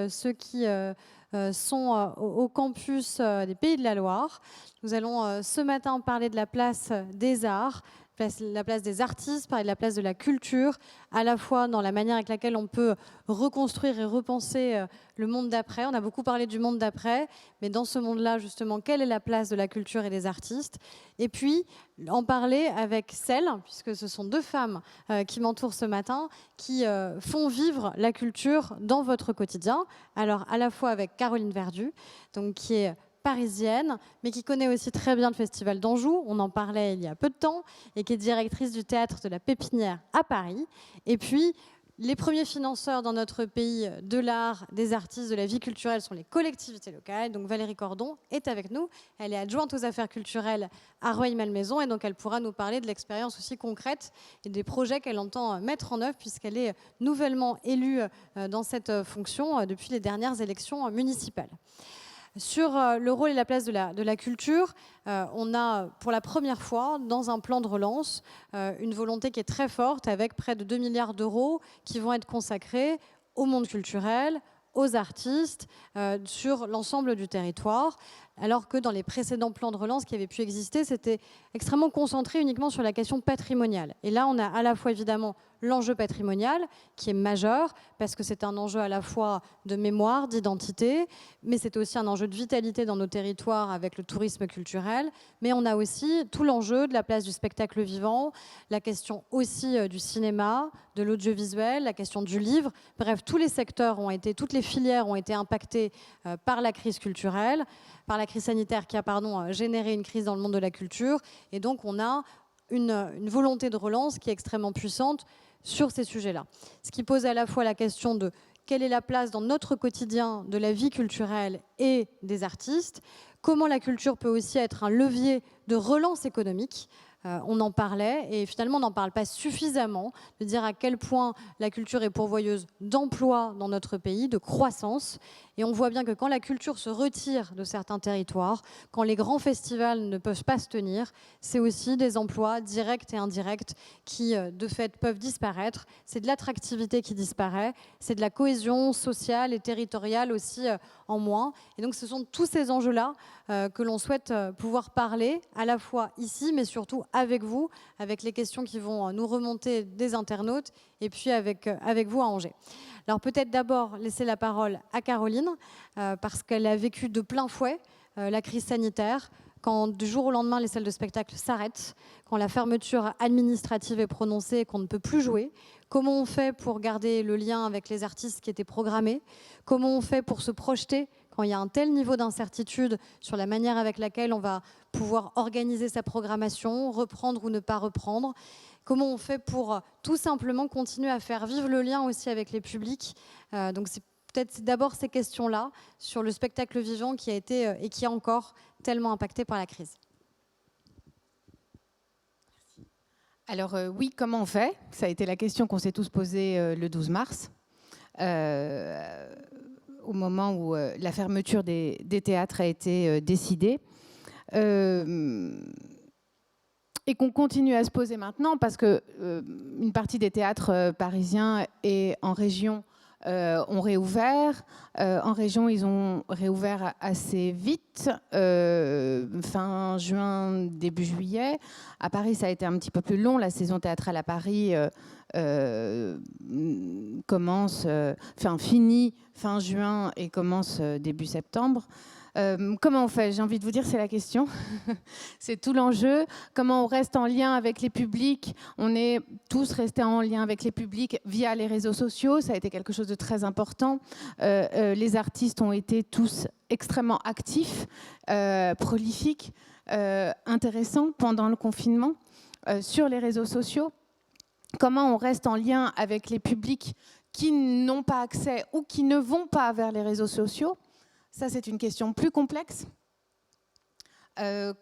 ceux qui sont au campus des Pays de la Loire. Nous allons ce matin parler de la place des arts, la place des artistes, parler de la place de la culture, à la fois dans la manière avec laquelle on peut reconstruire et repenser le monde d'après. On a beaucoup parlé du monde d'après, mais dans ce monde-là, justement, quelle est la place de la culture et des artistes? Et puis, en parler avec celles, puisque ce sont deux femmes qui m'entourent ce matin, qui font vivre la culture dans votre quotidien. Alors, à la fois avec Caroline Verdu, donc, qui est parisienne, mais qui connaît aussi très bien le Festival d'Anjou, on en parlait il y a peu de temps, et qui est directrice du théâtre de la Pépinière à Paris. Et puis, les premiers financeurs dans notre pays de l'art, des artistes, de la vie culturelle sont les collectivités locales. Donc Valérie Cordon est avec nous. Elle est adjointe aux affaires culturelles à Rueil-Malmaison et donc elle pourra nous parler de l'expérience aussi concrète et des projets qu'elle entend mettre en œuvre puisqu'elle est nouvellement élue dans cette fonction depuis les dernières élections municipales. Sur le rôle et la place de la culture, on a pour la première fois dans un plan de relance une volonté qui est très forte avec près de 2 milliards d'euros qui vont être consacrés au monde culturel, aux artistes, sur l'ensemble du territoire, alors que dans les précédents plans de relance qui avaient pu exister, c'était extrêmement concentré uniquement sur la question patrimoniale. Et là, on a à la fois évidemment l'enjeu patrimonial qui est majeur parce que c'est un enjeu à la fois de mémoire, d'identité, mais c'est aussi un enjeu de vitalité dans nos territoires avec le tourisme culturel. Mais on a aussi tout l'enjeu de la place du spectacle vivant, la question aussi du cinéma, de l'audiovisuel, la question du livre. Bref, tous les secteurs ont été, toutes les filières ont été impactées par la crise culturelle, par la crise sanitaire qui a généré une crise dans le monde de la culture. Et donc on a une volonté de relance qui est extrêmement puissante sur ces sujets-là. Ce qui pose à la fois la question de quelle est la place dans notre quotidien de la vie culturelle et des artistes, comment la culture peut aussi être un levier de relance économique. On en parlait et finalement on n'en parle pas suffisamment, de dire à quel point la culture est pourvoyeuse d'emplois dans notre pays, de croissance. Et on voit bien que quand la culture se retire de certains territoires, quand les grands festivals ne peuvent pas se tenir, c'est aussi des emplois directs et indirects qui, de fait, peuvent disparaître. C'est de l'attractivité qui disparaît, c'est de la cohésion sociale et territoriale aussi en moins. Et donc ce sont tous ces enjeux-là que l'on souhaite pouvoir parler, à la fois ici, mais surtout avec vous, avec les questions qui vont nous remonter des internautes, et puis avec vous à Angers. Alors peut-être d'abord laisser la parole à Caroline, parce qu'elle a vécu de plein fouet la crise sanitaire, quand du jour au lendemain les salles de spectacle s'arrêtent, quand la fermeture administrative est prononcée et qu'on ne peut plus jouer. Comment on fait pour garder le lien avec les artistes qui étaient programmés? Comment on fait pour se projeter quand il y a un tel niveau d'incertitude sur la manière avec laquelle on va pouvoir organiser sa programmation, reprendre ou ne pas reprendre? Comment on fait pour tout simplement continuer à faire vivre le lien aussi avec les publics? Donc c'est peut-être d'abord ces questions-là sur le spectacle vivant qui a été et qui est encore tellement impacté par la crise. Alors oui, comment on fait? Ça a été la question qu'on s'est tous posée le 12 mars, au moment où la fermeture des théâtres a été décidée. Et qu'on continue à se poser maintenant parce qu'une partie des théâtres parisiens et en région ont réouvert. En région, ils ont réouvert assez vite, fin juin, début juillet. À Paris, ça a été un petit peu plus long. La saison théâtrale à Paris finit fin juin et commence début septembre. Comment on fait? J'ai envie de vous dire, c'est la question. C'est tout l'enjeu. Comment on reste en lien avec les publics? On est tous restés en lien avec les publics via les réseaux sociaux. Ça a été quelque chose de très important. Les artistes ont été tous extrêmement actifs, prolifiques, intéressants pendant le confinement sur les réseaux sociaux. Comment on reste en lien avec les publics qui n'ont pas accès ou qui ne vont pas vers les réseaux sociaux? Ça, c'est une question plus complexe.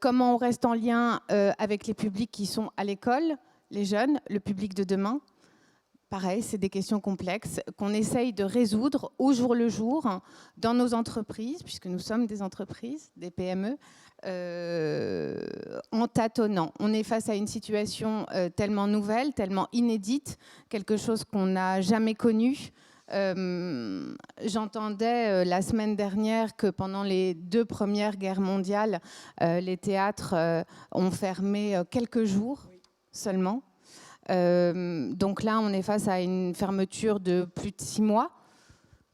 Comment on reste en lien avec les publics qui sont à l'école, les jeunes, le public de demain? Pareil, c'est des questions complexes qu'on essaye de résoudre au jour le jour dans nos entreprises, puisque nous sommes des entreprises, des PME, en tâtonnant. On est face à une situation tellement nouvelle, tellement inédite, quelque chose qu'on n'a jamais connu. J'entendais la semaine dernière que pendant les 2 premières guerres mondiales, les théâtres ont fermé quelques jours seulement. Donc là, on est face à une fermeture de plus de 6 mois.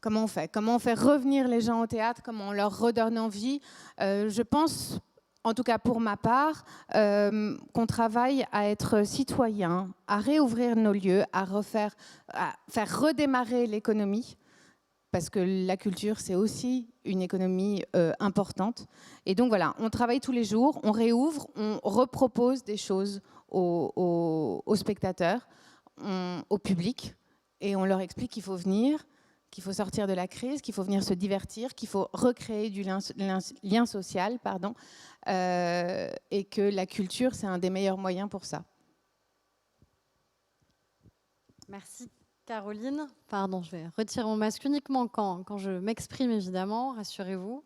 Comment on fait? Comment on fait revenir les gens au théâtre? Comment on leur redonne envie? Je pense, en tout cas pour ma part, qu'on travaille à être citoyen, à réouvrir nos lieux, à faire redémarrer l'économie, parce que la culture, c'est aussi une économie importante. Et donc voilà, on travaille tous les jours, on réouvre, on repropose des choses aux spectateurs, au public, et on leur explique qu'il faut venir, qu'il faut sortir de la crise, qu'il faut venir se divertir, qu'il faut recréer du lien social, et que la culture, c'est un des meilleurs moyens pour ça. Merci Caroline. Pardon, je vais retirer mon masque uniquement quand je m'exprime, évidemment, rassurez-vous.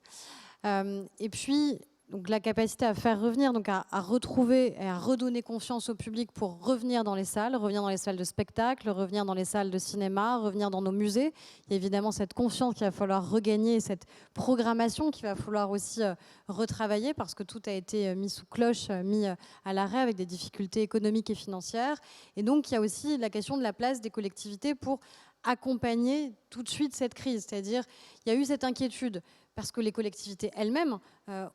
Et puis, donc, la capacité à faire revenir, donc à retrouver et à redonner confiance au public pour revenir dans les salles de spectacle, revenir dans les salles de cinéma, revenir dans nos musées. Il y a évidemment cette confiance qu'il va falloir regagner, cette programmation qu'il va falloir aussi retravailler parce que tout a été mis sous cloche, mis à l'arrêt avec des difficultés économiques et financières. Et donc, il y a aussi la question de la place des collectivités pour accompagner tout de suite cette crise. C'est-à-dire, il y a eu cette inquiétude parce que les collectivités elles-mêmes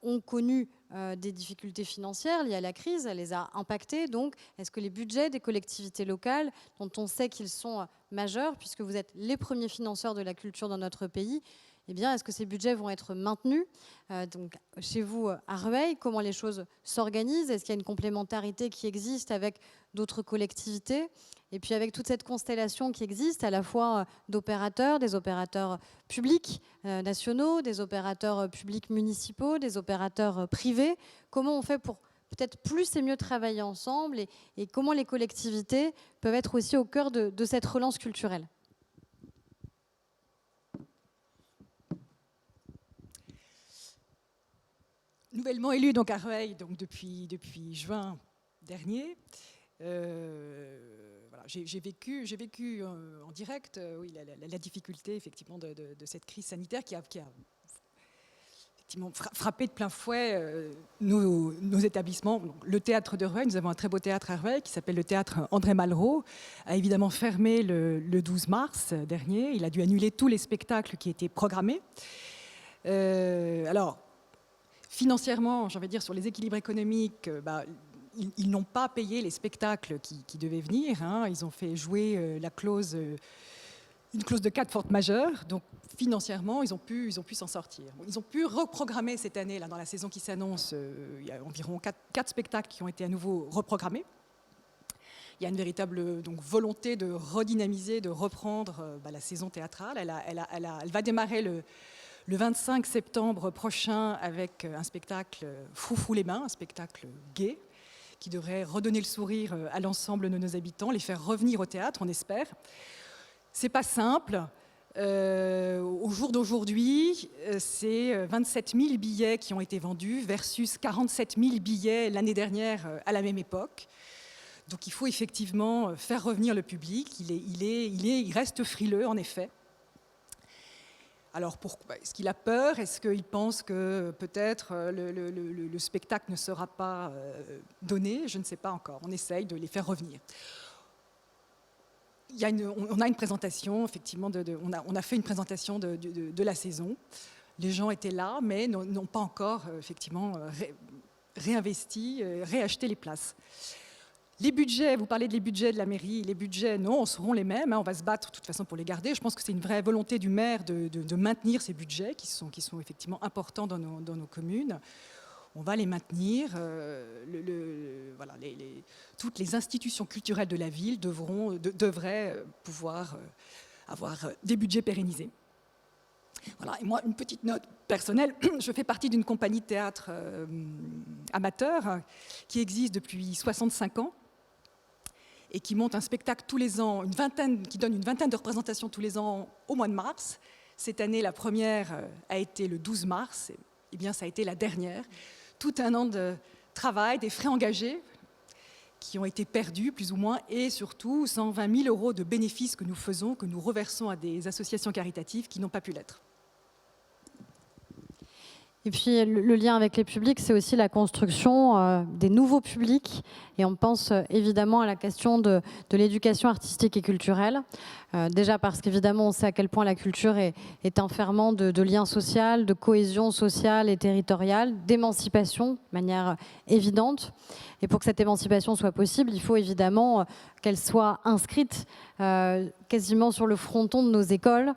ont connu des difficultés financières liées à la crise, elle les a impactées. Donc, est-ce que les budgets des collectivités locales, dont on sait qu'ils sont majeurs, puisque vous êtes les premiers financeurs de la culture dans notre pays, eh bien, est-ce que ces budgets vont être maintenus? Donc, chez vous, à Rueil, comment les choses s'organisent? Est-ce qu'il y a une complémentarité qui existe avec d'autres collectivités? Et puis avec toute cette constellation qui existe, à la fois d'opérateurs, des opérateurs publics nationaux, des opérateurs publics municipaux, des opérateurs privés, comment on fait pour peut-être plus et mieux travailler ensemble et comment les collectivités peuvent être aussi au cœur de cette relance culturelle? Nouvellement élu donc à Rueil donc depuis juin dernier. Voilà, j'ai vécu en direct oui, la difficulté effectivement de cette crise sanitaire qui a effectivement frappé de plein fouet nos établissements. Le théâtre de Rueil, nous avons un très beau théâtre à Rueil qui s'appelle le théâtre André Malraux, a évidemment fermé le 12 mars dernier. Il a dû annuler tous les spectacles qui étaient programmés. Alors, financièrement, j'ai envie de dire, sur les équilibres économiques, ils n'ont pas payé les spectacles qui devaient venir. Hein. Ils ont fait jouer une clause de cas de force majeure. Donc, financièrement, ils ont pu s'en sortir. Ils ont pu reprogrammer cette année, là, dans la saison qui s'annonce, il y a environ 4 spectacles qui ont été à nouveau reprogrammés. Il y a une véritable volonté de redynamiser, de reprendre la saison théâtrale. Elle va démarrer le 25 septembre prochain avec un spectacle Froufrou les mains, un spectacle gai, qui devrait redonner le sourire à l'ensemble de nos habitants, les faire revenir au théâtre, on espère. C'est pas simple. Au jour d'aujourd'hui, c'est 27 000 billets qui ont été vendus versus 47 000 billets l'année dernière à la même époque. Donc il faut effectivement faire revenir le public. Il reste frileux, en effet. Alors, est-ce qu'il a peur? Est-ce qu'il pense que peut-être le spectacle ne sera pas donné? Je ne sais pas encore. On essaye de les faire revenir. On a une présentation, effectivement, on a fait une présentation de la saison. Les gens étaient là, mais n'ont pas encore, effectivement, réinvesti, réacheté les places. Les budgets, vous parlez des budgets de la mairie, les budgets, non, seront les mêmes, hein, on va se battre de toute façon pour les garder. Je pense que c'est une vraie volonté du maire de maintenir ces budgets qui sont effectivement importants dans nos communes. On va les maintenir. Voilà, toutes les institutions culturelles de la ville devraient pouvoir avoir des budgets pérennisés. Voilà. Et moi, une petite note personnelle, je fais partie d'une compagnie de théâtre amateur qui existe depuis 65 ans et qui monte un spectacle tous les ans, qui donne une vingtaine de représentations tous les ans au mois de mars. Cette année, la première a été le 12 mars, et bien ça a été la dernière. Tout un an de travail, des frais engagés. qui ont été perdus, plus ou moins, et surtout 120 000 € de bénéfices que nous faisons, que nous reversons à des associations caritatives qui n'ont pas pu l'être. Et puis le lien avec les publics, c'est aussi la construction des nouveaux publics. Et on pense évidemment à la question de l'éducation artistique et culturelle. Déjà parce qu'évidemment, on sait à quel point la culture est un ferment de lien social, de cohésion sociale et territoriale, d'émancipation de manière évidente. Et pour que cette émancipation soit possible, il faut évidemment qu'elle soit inscrite quasiment sur le fronton de nos écoles.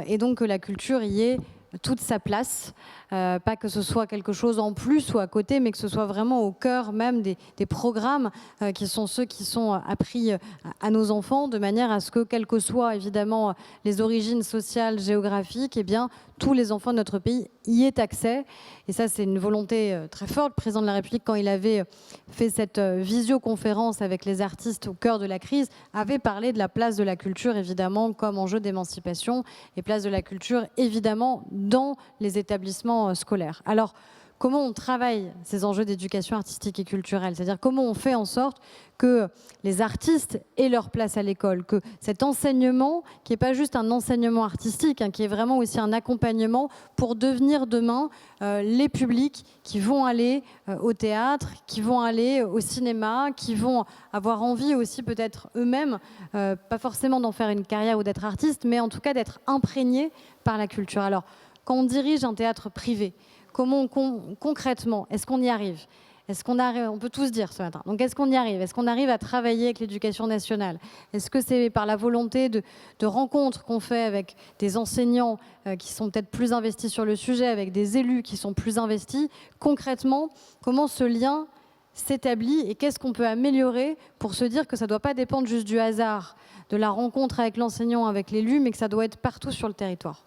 Et donc que la culture y ait toute sa place, pas que ce soit quelque chose en plus ou à côté, mais que ce soit vraiment au cœur même des programmes qui sont ceux qui sont appris à nos enfants, de manière à ce que, quelles que soient évidemment les origines sociales, géographiques, eh bien, tous les enfants de notre pays y aient accès. Et ça, c'est une volonté très forte. Le président de la République, quand il avait fait cette visioconférence avec les artistes au cœur de la crise, avait parlé de la place de la culture, évidemment, comme enjeu d'émancipation, et place de la culture, évidemment, dans les établissements scolaires. Alors, comment on travaille ces enjeux d'éducation artistique et culturelle? C'est-à-dire comment on fait en sorte que les artistes aient leur place à l'école, que cet enseignement, qui n'est pas juste un enseignement artistique, qui est vraiment aussi un accompagnement pour devenir demain les publics qui vont aller au théâtre, qui vont aller au cinéma, qui vont avoir envie aussi peut-être eux-mêmes, pas forcément d'en faire une carrière ou d'être artiste, mais en tout cas d'être imprégnés par la culture. Alors, quand on dirige un théâtre privé, comment concrètement, est-ce qu'on y arrive? Est-ce qu'on arrive? On peut tous dire ce matin. Donc, est-ce qu'on y arrive? Est-ce qu'on arrive à travailler avec l'éducation nationale? Est-ce que c'est par la volonté de rencontres qu'on fait avec des enseignants qui sont peut-être plus investis sur le sujet, avec des élus qui sont plus investis? Concrètement, comment ce lien s'établit et qu'est-ce qu'on peut améliorer pour se dire que ça ne doit pas dépendre juste du hasard, de la rencontre avec l'enseignant, avec l'élu, mais que ça doit être partout sur le territoire?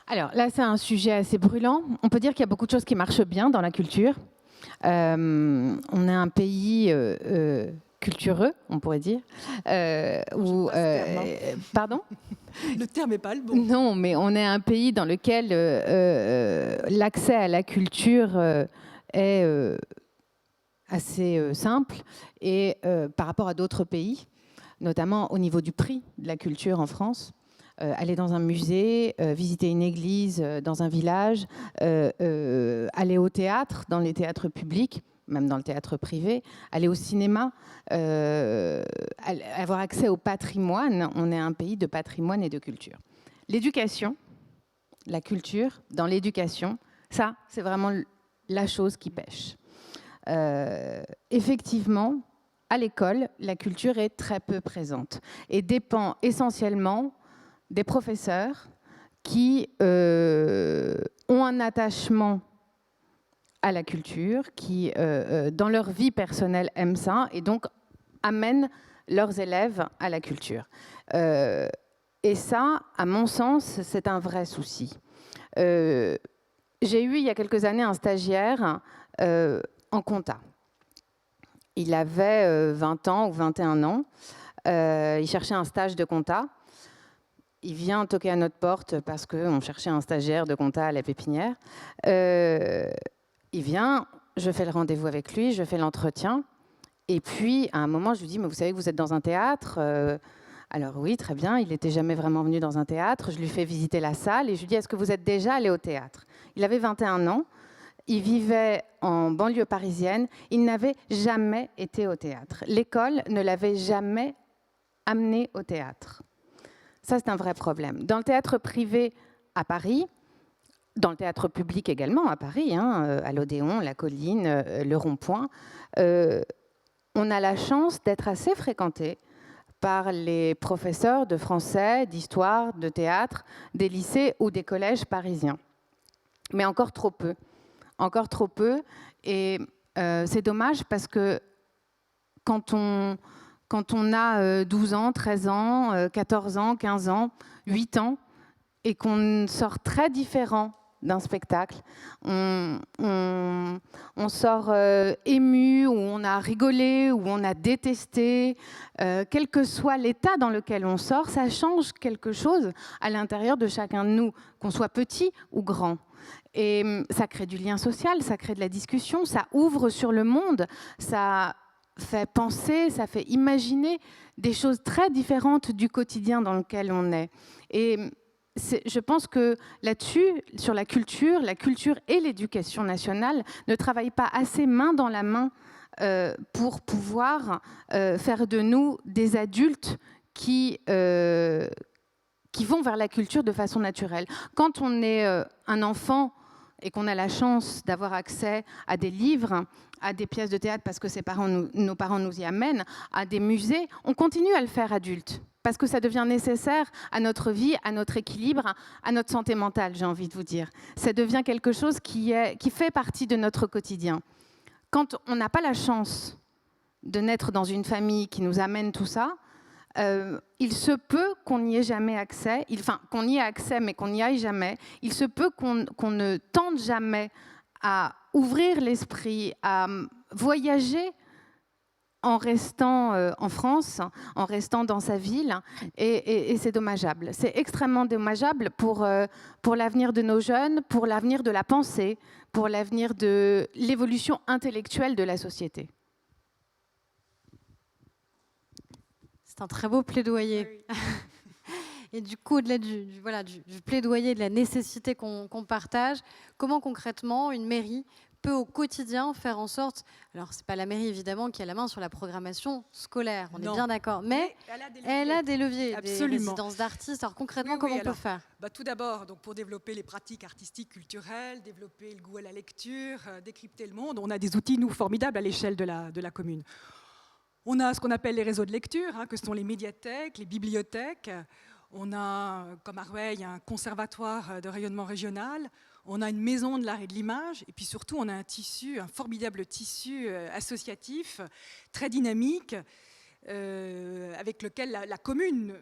Alors là, c'est un sujet assez brûlant. On peut dire qu'il y a beaucoup de choses qui marchent bien dans la culture. On est un pays cultureux, on pourrait dire. Pardon ? Le terme n'est pas le bon. Non, mais on est un pays dans lequel l'accès à la culture est assez simple et par rapport à d'autres pays, notamment au niveau du prix de la culture en France. Aller dans un musée, visiter une église dans un village, aller au théâtre, dans les théâtres publics, même dans le théâtre privé, aller au cinéma, avoir accès au patrimoine. On est un pays de patrimoine et de culture. L'éducation, la culture, dans l'éducation, ça, c'est vraiment la chose qui pêche. Effectivement, à l'école, la culture est très peu présente et dépend essentiellement des professeurs qui ont un attachement à la culture, qui, dans leur vie personnelle, aiment ça et donc amènent leurs élèves à la culture. Et ça, à mon sens, c'est un vrai souci. J'ai eu, il y a quelques années, un stagiaire en compta. Il avait 20 ans ou 21 ans. Il cherchait un stage de compta. Il vient toquer à notre porte parce qu'on cherchait un stagiaire de compta à la Pépinière. Il vient, je fais le rendez-vous avec lui, je fais l'entretien. Et puis, à un moment, je lui dis, mais vous savez que vous êtes dans un théâtre alors oui, très bien, il n'était jamais vraiment venu dans un théâtre. Je lui fais visiter la salle et je lui dis, est-ce que vous êtes déjà allé au théâtre? Il avait 21 ans, il vivait en banlieue parisienne, il n'avait jamais été au théâtre. L'école ne l'avait jamais amené au théâtre. Ça, c'est un vrai problème. Dans le théâtre privé à Paris, dans le théâtre public également à Paris, à l'Odéon, la Colline, le Rond-Point, on a la chance d'être assez fréquenté par les professeurs de français, d'histoire, de théâtre, des lycées ou des collèges parisiens. Mais encore trop peu. Encore trop peu. Et c'est dommage parce que quand on a 12 ans, 13 ans, 14 ans, 15 ans, 8 ans, et qu'on sort très différent d'un spectacle. On sort ému, ou on a rigolé, ou on a détesté. Quel que soit l'état dans lequel on sort, ça change quelque chose à l'intérieur de chacun de nous, qu'on soit petit ou grand. Et ça crée du lien social, ça crée de la discussion, ça ouvre sur le monde, ça fait penser, ça fait imaginer des choses très différentes du quotidien dans lequel on est. Et je pense que là-dessus, sur la culture et l'éducation nationale ne travaillent pas assez main dans la main pour pouvoir faire de nous des adultes qui vont vers la culture de façon naturelle. Quand on est un enfant et qu'on a la chance d'avoir accès à des livres, à des pièces de théâtre parce que nos parents nous y amènent, à des musées, on continue à le faire adulte parce que ça devient nécessaire à notre vie, à notre équilibre, à notre santé mentale, j'ai envie de vous dire. Ça devient quelque chose qui fait partie de notre quotidien. Quand on n'a pas la chance de naître dans une famille qui nous amène tout ça, il se peut qu'on n'y ait jamais accès, qu'on y ait accès mais qu'on n'y aille jamais. Il se peut qu'on ne tente jamais à ouvrir l'esprit, à voyager en restant en France, en restant dans sa ville, et c'est dommageable. C'est extrêmement dommageable pour l'avenir de nos jeunes, pour l'avenir de la pensée, pour l'avenir de l'évolution intellectuelle de la société. C'est un très beau plaidoyer. Oui. Et du coup, au-delà du plaidoyer, de la nécessité qu'on partage, comment concrètement une mairie peut au quotidien faire en sorte, alors c'est pas la mairie évidemment qui a la main sur la programmation scolaire, on est bien d'accord, mais elle a des leviers, des résidences d'artistes. Alors concrètement, comment on peut faire ? Tout d'abord, pour développer les pratiques artistiques, culturelles, développer le goût à la lecture, décrypter le monde, on a des outils, nous, formidables à l'échelle de la commune. On a ce qu'on appelle les réseaux de lecture, que sont les médiathèques, les bibliothèques. On a, comme à Rueil, un conservatoire de rayonnement régional. On a une maison de l'art et de l'image. Et puis surtout, on a un formidable tissu associatif, très dynamique, avec lequel la commune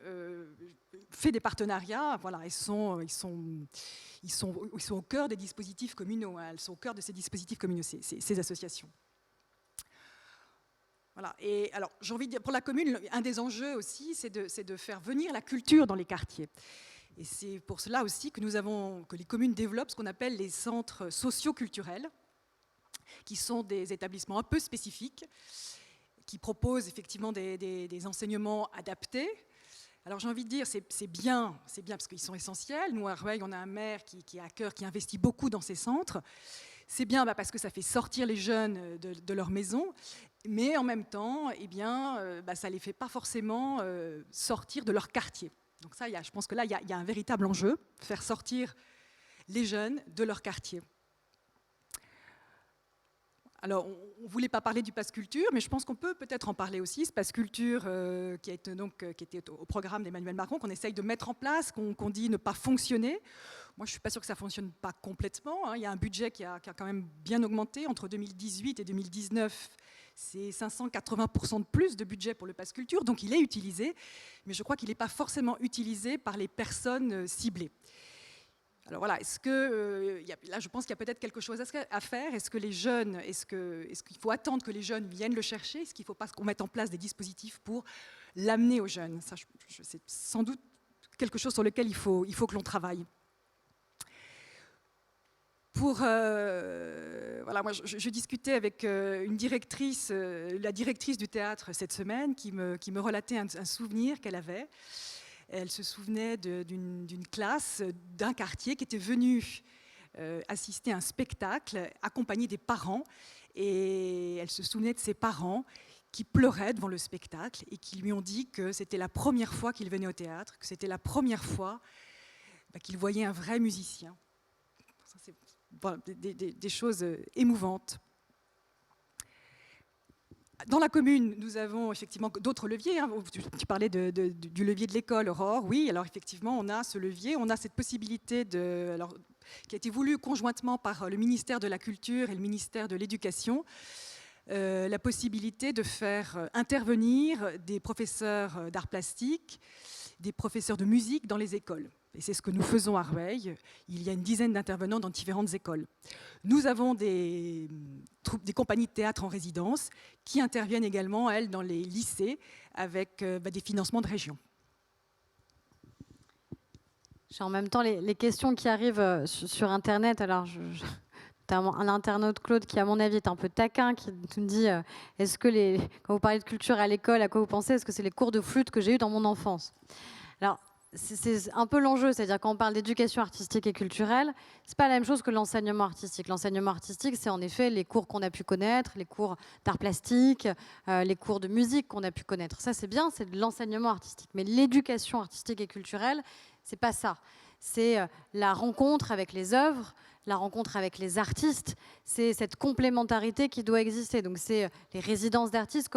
fait des partenariats. Voilà, ils sont au cœur des dispositifs communaux. Elles sont au cœur de ces dispositifs communaux, ces associations. Voilà. Et alors, j'ai envie de dire, pour la commune, un des enjeux aussi, c'est de faire venir la culture dans les quartiers. Et c'est pour cela aussi que les communes développent ce qu'on appelle les centres socio-culturels, qui sont des établissements un peu spécifiques, qui proposent effectivement des enseignements adaptés. Alors j'ai envie de dire, c'est bien parce qu'ils sont essentiels. Nous, à Rueil, on a un maire qui a à cœur, qui investit beaucoup dans ces centres. C'est bien parce que ça fait sortir les jeunes de leur maison, mais en même temps, ça ne les fait pas forcément sortir de leur quartier. Donc ça, je pense que là, il y a un véritable enjeu, faire sortir les jeunes de leur quartier. Alors, on ne voulait pas parler du Pass Culture, mais je pense qu'on peut peut-être en parler aussi. Ce Pass Culture qui était au programme d'Emmanuel Macron, qu'on essaye de mettre en place, qu'on dit ne pas fonctionner. Moi, je ne suis pas sûre que ça ne fonctionne pas complètement. Il y a un budget qui a quand même bien augmenté. Entre 2018 et 2019, c'est 580% de plus de budget pour le Pass Culture. Donc, il est utilisé, mais je crois qu'il n'est pas forcément utilisé par les personnes ciblées. Alors voilà, là je pense qu'il y a peut-être quelque chose à faire. Est-ce que les jeunes, est-ce qu'il faut attendre que les jeunes viennent le chercher ? Est-ce qu'il ne faut pas qu'on mette en place des dispositifs pour l'amener aux jeunes ? Ça, c'est sans doute quelque chose sur lequel il faut que l'on travaille. Voilà, moi je discutais avec une directrice, la directrice du théâtre cette semaine, qui me relatait un souvenir qu'elle avait. Elle se souvenait d'une classe, d'un quartier qui était venu assister à un spectacle accompagné des parents. Et elle se souvenait de ses parents qui pleuraient devant le spectacle et qui lui ont dit que c'était la première fois qu'il venait au théâtre, que c'était la première fois qu'il voyait un vrai musicien. Ça, c'est des choses émouvantes. Dans la commune, nous avons effectivement d'autres leviers. Tu parlais du levier de l'école, Aurore. Oui, alors effectivement, on a ce levier, on a cette possibilité qui a été voulue conjointement par le ministère de la Culture et le ministère de l'Éducation, la possibilité de faire intervenir des professeurs d'art plastique, des professeurs de musique dans les écoles. Et c'est ce que nous faisons à Rueil. Il y a une dizaine d'intervenants dans différentes écoles. Nous avons des compagnies de théâtre en résidence qui interviennent également, elles, dans les lycées avec des financements de région. J'ai en même temps les questions qui arrivent sur Internet. Alors, t'as un internaute, Claude, qui, à mon avis, est un peu taquin, qui me dit est-ce que quand vous parlez de culture à l'école, à quoi vous pensez? Est-ce que c'est les cours de flûte que j'ai eu dans mon enfance? Alors, c'est un peu l'enjeu, c'est-à-dire quand on parle d'éducation artistique et culturelle, c'est pas la même chose que l'enseignement artistique. L'enseignement artistique, c'est en effet les cours qu'on a pu connaître, les cours d'art plastique, les cours de musique qu'on a pu connaître. Ça, c'est bien, c'est de l'enseignement artistique. Mais l'éducation artistique et culturelle, c'est pas ça. C'est la rencontre avec les œuvres, la rencontre avec les artistes, c'est cette complémentarité qui doit exister. Donc c'est les résidences d'artistes,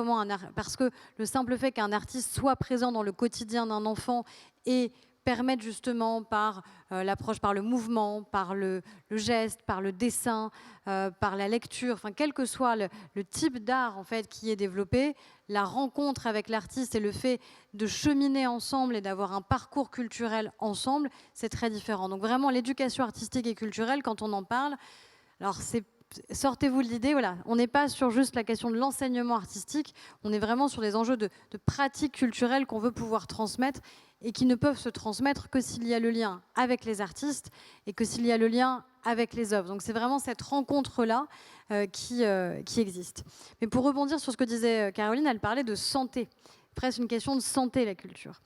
parce que le simple fait qu'un artiste soit présent dans le quotidien d'un enfant et permettre justement par l'approche, par le mouvement, par le geste, par le dessin, par la lecture, enfin quel que soit le type d'art en fait qui est développé, la rencontre avec l'artiste et le fait de cheminer ensemble et d'avoir un parcours culturel ensemble, c'est très différent. Donc vraiment l'éducation artistique et culturelle, quand on en parle, alors sortez-vous de l'idée, voilà, on n'est pas sur juste la question de l'enseignement artistique, on est vraiment sur les enjeux de pratiques culturelles qu'on veut pouvoir transmettre et qui ne peuvent se transmettre que s'il y a le lien avec les artistes et que s'il y a le lien avec les œuvres. Donc c'est vraiment cette rencontre-là qui existe. Mais pour rebondir sur ce que disait Caroline, elle parlait de santé, presque une question de santé, la culture.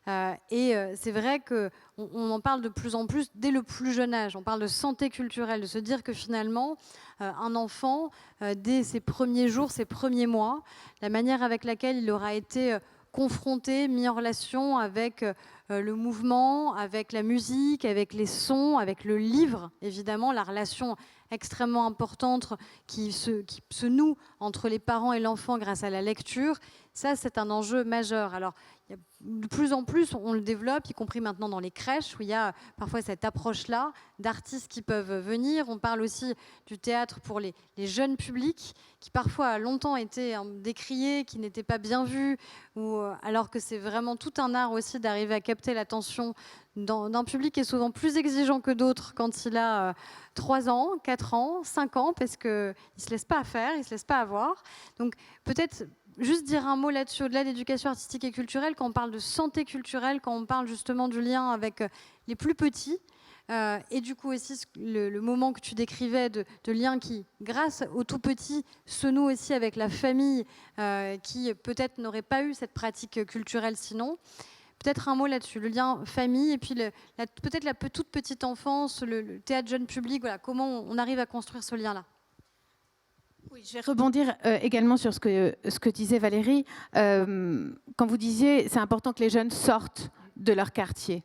C'est vrai qu'on en parle de plus en plus dès le plus jeune âge. On parle de santé culturelle, de se dire que finalement, un enfant, dès ses premiers jours, ses premiers mois, la manière avec laquelle il aura été confronté, mis en relation avec le mouvement, avec la musique, avec les sons, avec le livre, évidemment, la relation extrêmement importante qui se noue entre les parents et l'enfant grâce à la lecture, ça c'est un enjeu majeur. Alors, de plus en plus, on le développe, y compris maintenant dans les crèches, où il y a parfois cette approche-là d'artistes qui peuvent venir. On parle aussi du théâtre pour les jeunes publics, qui parfois a longtemps été décrié, qui n'était pas bien vu, alors que c'est vraiment tout un art aussi d'arriver à capter l'attention d'un public qui est souvent plus exigeant que d'autres quand il a 3 ans, 4 ans, 5 ans, parce qu'il ne se laisse pas faire, il ne se laisse pas avoir. Donc peut-être juste dire un mot là-dessus, au-delà de l'éducation artistique et culturelle, quand on parle de santé culturelle, quand on parle justement du lien avec les plus petits, et du coup aussi le moment que tu décrivais de lien qui, grâce aux tout petits, se noue aussi avec la famille qui peut-être n'aurait pas eu cette pratique culturelle sinon. Peut-être un mot là-dessus, le lien famille et puis peut-être la toute petite enfance, le théâtre jeune public, voilà, comment on arrive à construire ce lien-là. Oui, je vais rebondir également sur ce que disait Valérie. Quand vous disiez c'est important que les jeunes sortent de leur quartier,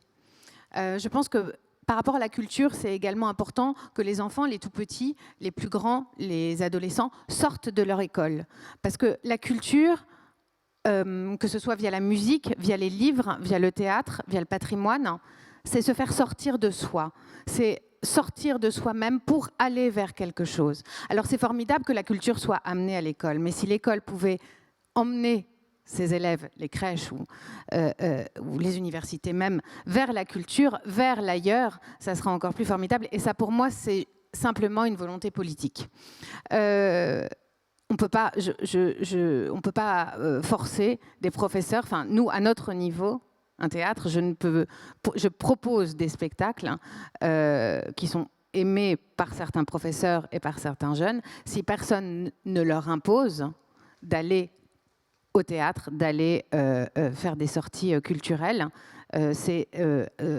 je pense que par rapport à la culture, c'est également important que les enfants, les tout petits, les plus grands, les adolescents, sortent de leur école. Parce que la culture, que ce soit via la musique, via les livres, via le théâtre, via le patrimoine, c'est se faire sortir de soi. C'est sortir de soi-même pour aller vers quelque chose. Alors c'est formidable que la culture soit amenée à l'école, mais si l'école pouvait emmener ses élèves, les crèches ou les universités même, vers la culture, vers l'ailleurs, ça sera encore plus formidable. Et ça, pour moi, c'est simplement une volonté politique. On peut pas, on peut pas forcer des professeurs, enfin nous, à notre niveau, un théâtre, je propose des spectacles qui sont aimés par certains professeurs et par certains jeunes. Si personne ne leur impose d'aller au théâtre, d'aller faire des sorties culturelles, c'est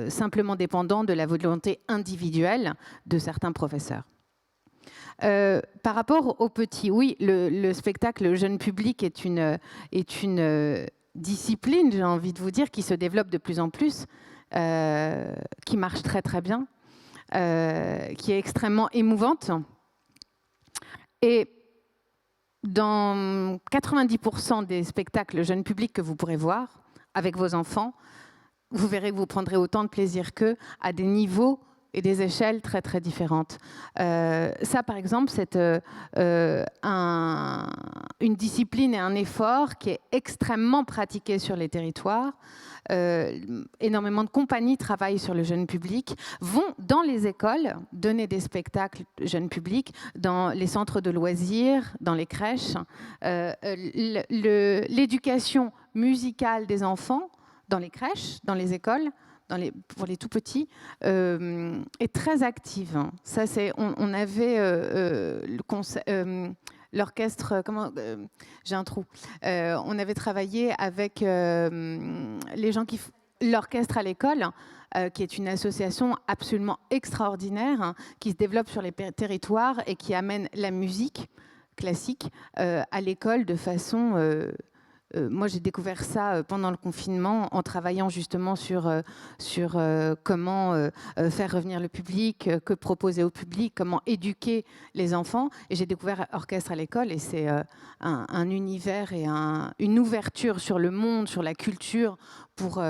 simplement dépendant de la volonté individuelle de certains professeurs. Par rapport aux petits, oui, le spectacle jeune public est une discipline, j'ai envie de vous dire, qui se développe de plus en plus, qui marche très très bien, qui est extrêmement émouvante. Et dans 90% des spectacles jeunes publics que vous pourrez voir avec vos enfants, vous verrez que vous prendrez autant de plaisir qu'eux à des niveaux et des échelles très très différentes. Ça, par exemple, c'est une discipline et un effort qui est extrêmement pratiqué sur les territoires. Énormément de compagnies travaillent sur le jeune public, vont dans les écoles donner des spectacles jeune public, dans les centres de loisirs, dans les crèches. L'éducation musicale des enfants dans les crèches, dans les écoles, pour les tout petits, est très active. Ça, on avait l'orchestre, j'ai un trou. On avait travaillé avec les gens l'orchestre à l'école, qui est une association absolument extraordinaire, qui se développe sur les territoires et qui amène la musique classique à l'école de façon... moi, j'ai découvert ça pendant le confinement en travaillant justement sur comment faire revenir le public, que proposer au public, comment éduquer les enfants. Et j'ai découvert Orchestre à l'école et c'est un univers et une ouverture sur le monde, sur la culture pour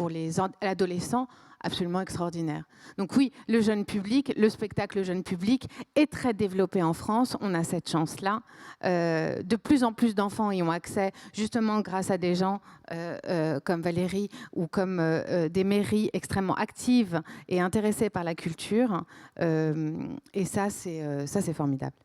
les adolescents absolument extraordinaire. Donc oui, le jeune public, le spectacle jeune public est très développé en France. On a cette chance-là. De plus en plus d'enfants y ont accès, justement grâce à des gens comme Valérie ou comme des mairies extrêmement actives et intéressées par la culture. Et ça, c'est formidable.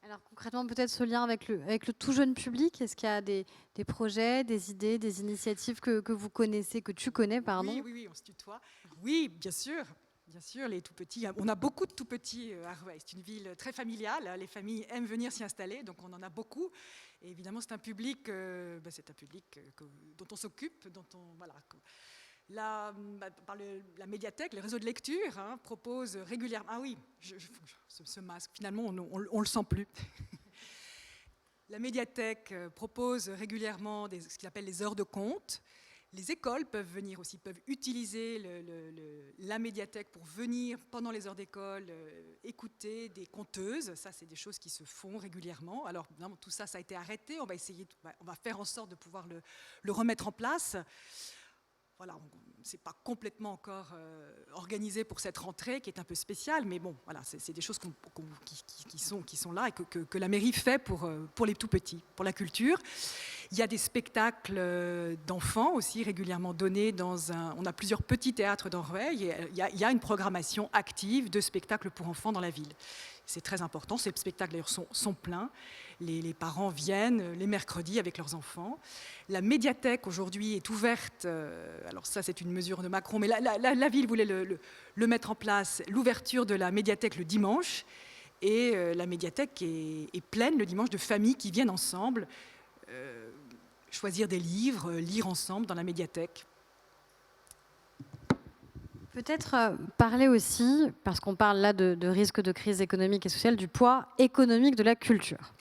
Alors concrètement, peut-être ce lien avec le tout jeune public, est-ce qu'il y a des projets, des idées, des initiatives que vous connaissez, que tu connais, pardon? Oui, on se tutoie. Oui, bien sûr, les tout petits. On a beaucoup de tout petits à Rueil. C'est une ville très familiale. Les familles aiment venir s'y installer, donc on en a beaucoup. Et évidemment, c'est un public, dont on s'occupe, La médiathèque, le réseau de lecture, propose régulièrement... Ah oui, ce masque, finalement, on ne le sent plus. La médiathèque propose régulièrement ce qu'il appelle les heures de conte. Les écoles peuvent venir aussi, peuvent utiliser la médiathèque pour venir, pendant les heures d'école, écouter des conteuses. Ça, c'est des choses qui se font régulièrement. Alors, évidemment, tout ça, ça a été arrêté. On va faire en sorte de pouvoir le remettre en place. Voilà, c'est pas complètement encore organisé pour cette rentrée qui est un peu spéciale, mais bon, voilà, c'est des choses qui sont là et que la mairie fait pour les tout petits, pour la culture. Il y a des spectacles d'enfants aussi régulièrement donnés on a plusieurs petits théâtres dans Rueil. Il y a une programmation active de spectacles pour enfants dans la ville. C'est très important. Ces spectacles d'ailleurs sont pleins. Les parents viennent les mercredis avec leurs enfants. La médiathèque aujourd'hui est ouverte. Alors ça, c'est une mesure de Macron, mais la ville voulait le mettre en place, l'ouverture de la médiathèque le dimanche. Et la médiathèque est pleine le dimanche de familles qui viennent ensemble choisir des livres, lire ensemble dans la médiathèque. Peut-être parler aussi, parce qu'on parle là de risque de crise économique et sociale, du poids économique de la culture.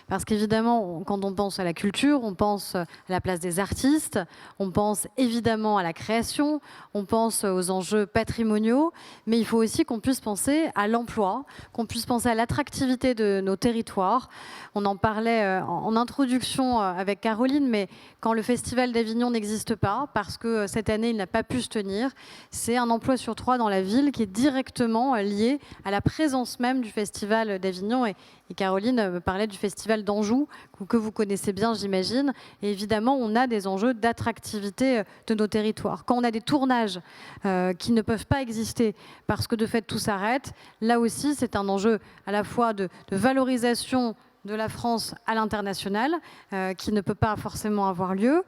Parce qu'évidemment, quand on pense à la culture, on pense à la place des artistes, on pense évidemment à la création, on pense aux enjeux patrimoniaux, mais il faut aussi qu'on puisse penser à l'emploi, qu'on puisse penser à l'attractivité de nos territoires. On en parlait en introduction avec Caroline, mais quand le Festival d'Avignon n'existe pas, parce que cette année, il n'a pas pu se tenir, c'est un emploi sur 3 dans la ville qui est directement lié à la présence même du Festival d'Avignon. Et Caroline me parlait du Festival d'Anjou, que vous connaissez bien, j'imagine. Et évidemment, on a des enjeux d'attractivité de nos territoires. Quand on a des tournages qui ne peuvent pas exister parce que de fait tout s'arrête, là aussi, c'est un enjeu à la fois de valorisation de la France à l'international, qui ne peut pas forcément avoir lieu.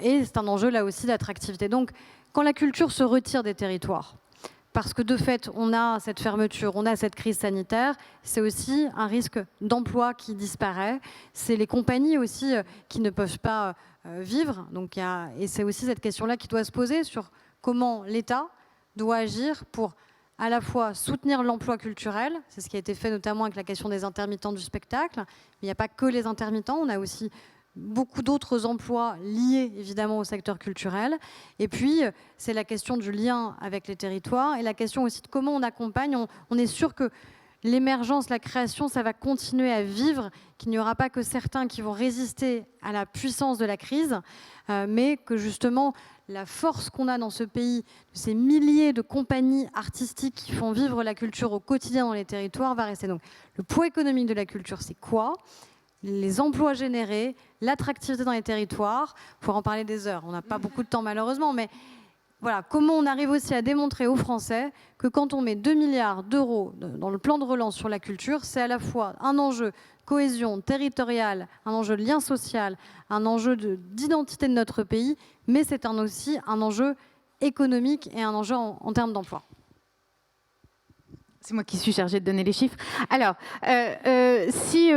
Et c'est un enjeu là aussi d'attractivité. Donc, quand la culture se retire des territoires, parce que de fait, on a cette fermeture, on a cette crise sanitaire, c'est aussi un risque d'emploi qui disparaît. C'est les compagnies aussi qui ne peuvent pas vivre. Donc, et c'est aussi cette question-là qui doit se poser sur comment l'État doit agir pour à la fois soutenir l'emploi culturel, c'est ce qui a été fait notamment avec la question des intermittents du spectacle, mais il n'y a pas que les intermittents, on a aussi beaucoup d'autres emplois liés évidemment au secteur culturel. Et puis, c'est la question du lien avec les territoires et la question aussi de comment on accompagne. On est sûr que l'émergence, la création, ça va continuer à vivre, qu'il n'y aura pas que certains qui vont résister à la puissance de la crise, mais que justement la force qu'on a dans ce pays, de ces milliers de compagnies artistiques qui font vivre la culture au quotidien dans les territoires, va rester. Donc le poids économique de la culture, c'est quoi ? Les emplois générés, l'attractivité dans les territoires, il faut en parler des heures, on n'a pas beaucoup de temps malheureusement, mais voilà, comment on arrive aussi à démontrer aux Français que quand on met 2 milliards d'euros dans le plan de relance sur la culture, c'est à la fois un enjeu de cohésion territoriale, un enjeu de lien social, un enjeu d'identité de notre pays, mais c'est aussi un enjeu économique et un enjeu en termes d'emploi. C'est moi qui suis chargée de donner les chiffres. Alors, si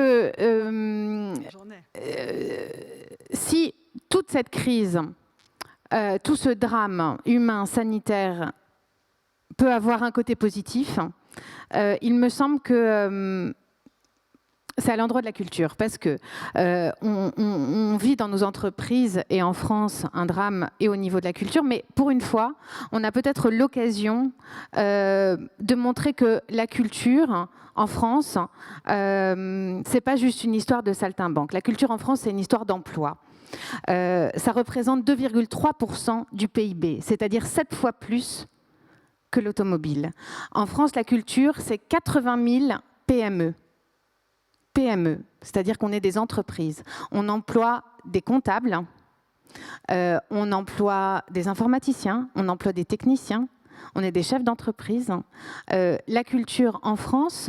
toute cette crise, tout ce drame humain, sanitaire, peut avoir un côté positif, il me semble que c'est à l'endroit de la culture, parce que on vit dans nos entreprises et en France un drame et au niveau de la culture, mais pour une fois, on a peut-être l'occasion de montrer que la culture en France, c'est pas juste une histoire de saltimbanque. La culture en France, c'est une histoire d'emploi. Ça représente 2,3% du PIB, c'est-à-dire 7 fois plus que l'automobile. En France, la culture, c'est 80 000 PME. PME, c'est-à-dire qu'on est des entreprises. On emploie des comptables, on emploie des informaticiens, on emploie des techniciens, on est des chefs d'entreprise. La culture en France,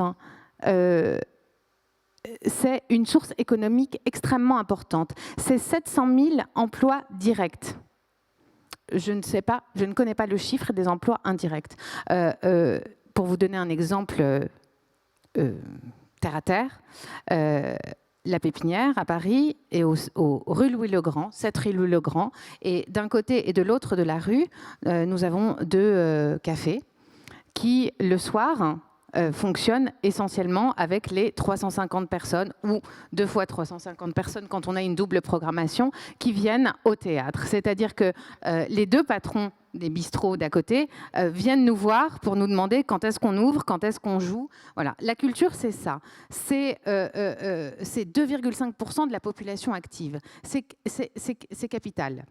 c'est une source économique extrêmement importante. C'est 700 000 emplois directs. Je ne connais pas le chiffre des emplois indirects. Pour vous donner un exemple terre à terre, la Pépinière à Paris et rue Louis-le-Grand, 7 rue Louis-le-Grand, et d'un côté et de l'autre de la rue, nous avons 2 cafés qui, le soir, fonctionnent essentiellement avec les 350 personnes ou 2 fois 350 personnes quand on a une double programmation qui viennent au théâtre. C'est-à-dire que les 2 patrons des bistrots d'à côté viennent nous voir pour nous demander quand est-ce qu'on ouvre, quand est-ce qu'on joue. Voilà. La culture, c'est ça. C'est 2,5% de la population active. C'est capital.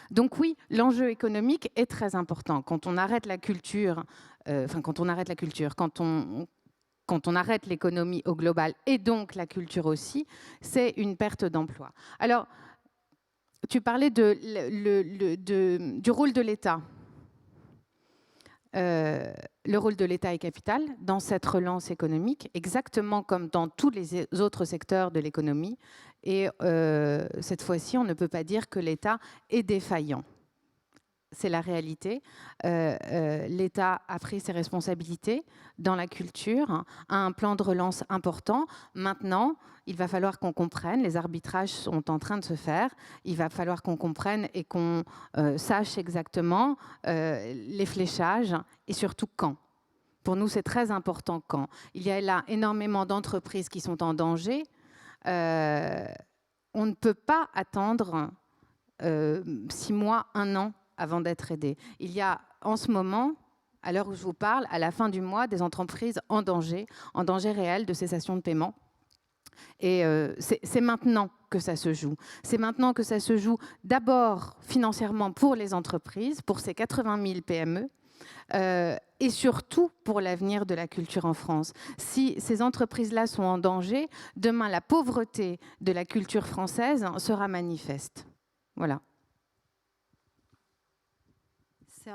Donc oui, l'enjeu économique est très important. Quand on arrête la culture, quand on arrête l'économie au global et donc la culture aussi, c'est une perte d'emploi. Alors, tu parlais du rôle de l'État. Le rôle de l'État est capital dans cette relance économique, exactement comme dans tous les autres secteurs de l'économie. Et cette fois-ci, on ne peut pas dire que l'État est défaillant. C'est la réalité. L'État a pris ses responsabilités dans la culture, a un plan de relance important. Maintenant, il va falloir qu'on comprenne, les arbitrages sont en train de se faire, il va falloir qu'on comprenne et qu'on sache exactement les fléchages et surtout quand. Pour nous, c'est très important quand. Il y a là énormément d'entreprises qui sont en danger. On ne peut pas attendre 6 mois, 1 an avant d'être aidé. Il y a en ce moment, à l'heure où je vous parle, à la fin du mois, des entreprises en danger réel de cessation de paiement. Et c'est maintenant que ça se joue. C'est maintenant que ça se joue d'abord financièrement pour les entreprises, pour ces 80 000 PME, et surtout pour l'avenir de la culture en France. Si ces entreprises-là sont en danger, demain la pauvreté de la culture française sera manifeste. Voilà. C'est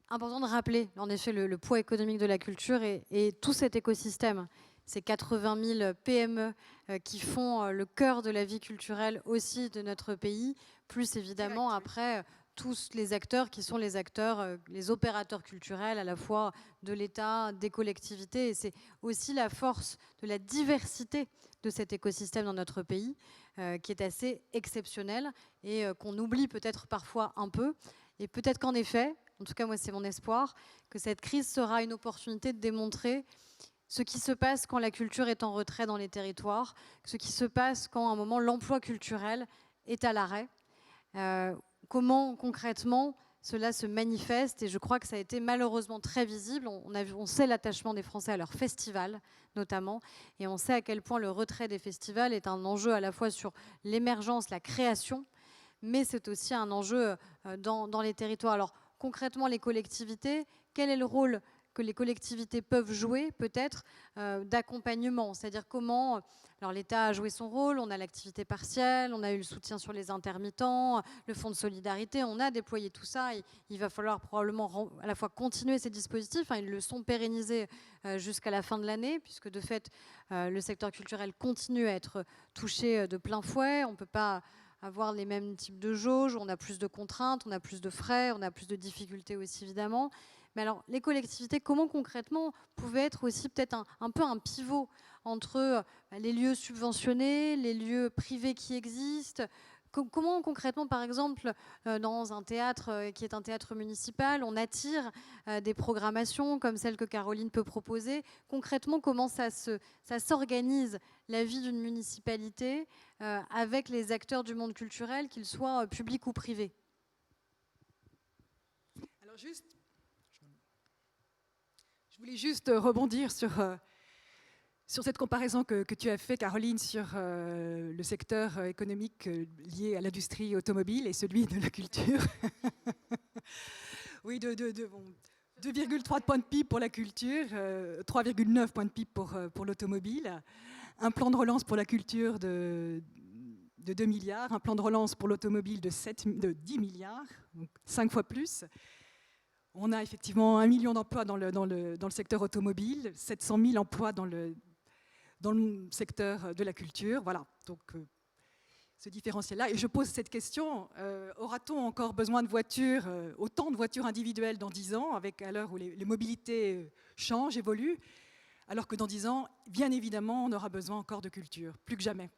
important de rappeler, en effet, le poids économique de la culture et tout cet écosystème. Ces 80 000 PME qui font le cœur de la vie culturelle aussi de notre pays, plus évidemment après tous les acteurs qui sont les acteurs, les opérateurs culturels à la fois de l'État, des collectivités. Et c'est aussi la force de la diversité de cet écosystème dans notre pays qui est assez exceptionnel et qu'on oublie peut-être parfois un peu. Et peut-être qu'en effet, en tout cas moi c'est mon espoir, que cette crise sera une opportunité de démontrer ce qui se passe quand la culture est en retrait dans les territoires, ce qui se passe quand à un moment l'emploi culturel est à l'arrêt, comment concrètement cela se manifeste et je crois que ça a été malheureusement très visible. On sait l'attachement des Français à leurs festivals notamment et on sait à quel point le retrait des festivals est un enjeu à la fois sur l'émergence, la création, mais c'est aussi un enjeu dans les territoires. Alors concrètement, les collectivités, quel est le rôle que les collectivités peuvent jouer peut-être d'accompagnement, c'est-à-dire comment, alors l'État a joué son rôle, on a l'activité partielle, on a eu le soutien sur les intermittents, le fonds de solidarité, on a déployé tout ça, il va falloir probablement à la fois continuer ces dispositifs, ils le sont pérennisés jusqu'à la fin de l'année, puisque de fait le secteur culturel continue à être touché de plein fouet, on ne peut pas avoir les mêmes types de jauges, on a plus de contraintes, on a plus de frais, on a plus de difficultés aussi évidemment. Mais alors, les collectivités, comment concrètement pouvaient être aussi peut-être un peu un pivot entre les lieux subventionnés, les lieux privés qui existent? Comment concrètement, par exemple, dans un théâtre qui est un théâtre municipal, on attire des programmations comme celle que Caroline peut proposer? Concrètement, comment ça s'organise la vie d'une municipalité avec les acteurs du monde culturel, qu'ils soient publics ou privés? Alors je voulais juste rebondir sur cette comparaison que tu as fait, Caroline, sur le secteur économique lié à l'industrie automobile et celui de la culture. Oui, 2,3 points de PIB pour la culture, 3,9 points de PIB pour l'automobile, un plan de relance pour la culture de 2 milliards, un plan de relance pour l'automobile de 10 milliards, donc 5 fois plus. On a effectivement 1 million d'emplois dans le secteur automobile, 700 000 emplois dans le secteur de la culture. Voilà, donc ce différentiel-là. Et je pose cette question, aura-t-on encore besoin de voitures, autant de voitures individuelles dans 10 ans, à l'heure où les mobilités changent, évoluent, alors que dans 10 ans, bien évidemment, on aura besoin encore de culture, plus que jamais.